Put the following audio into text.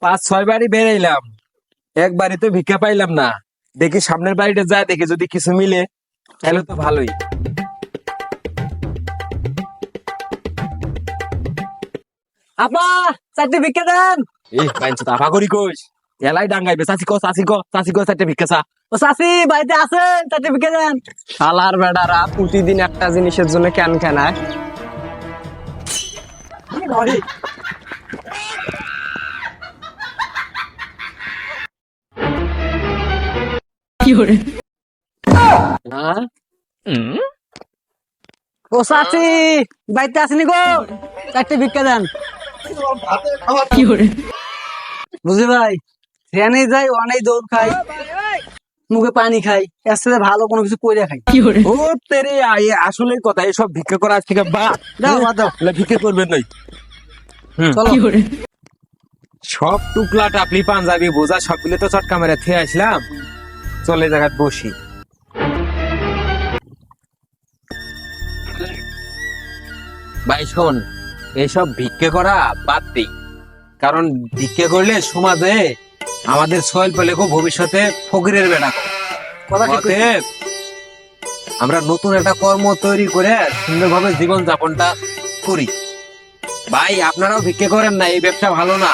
5-6 বাড়ি বেরাইলাম, এক বাড়িতে ভিক্ষা পাইলাম না। দেখি সামনের বাড়িটা যায়, দেখি যদি কিছু মিলে তাহলে তো ভালোই। আপা, চারটে ভিক্ষা দেন। এই বাইনছে আফা করি কইস, এলাই ডাঙ্গাইবে। চাচি কো চারটে ভিক্ষা চা। ও চাচি, বাড়িতে আছেন? চারটে ভিক্ষা দেন। শালার বেটারা প্রতিদিন একটা জিনিসের জন্য কেন কেনায়। হ্যাঁ, ও চাচি, বাড়িতে আসেনি গো? চারটে ভিক্ষা দেন। বুঝলি ভাই, ট্রেনে যাই, অনেক দৌড় খাই, মুখে পানি খাই, এর সাথে ভালো কোনো কিছু করে খাই। ও তেরে আসলে কথা, এসব ভিক্ষা করা আজ থেকে বা দাও, বাদ দাও। ভিক্ষা করবেন নাই। চলো। সব টুকলা টাপলি পাঞ্জাবি বোঝা সবগুলো তো চটকা মেরে থে আসলাম, চলে জায়গায় বসি। ভাই শোন, এইসব ভিক্ষে করা বাদ দিই, কারণ ভিক্ষে করলে সমাজে আমাদের সয়েল পেলে খুব ভবিষ্যতে ফকিরের বেড়া। কথা ঠিক কইছিস। অতএব আমরা নতুন একটা কর্ম তৈরি করে সুন্দরভাবে জীবন যাপনটা করি। ভাই আপনারাও ভিক্ষে করেন না, এই ব্যবসা ভালো না।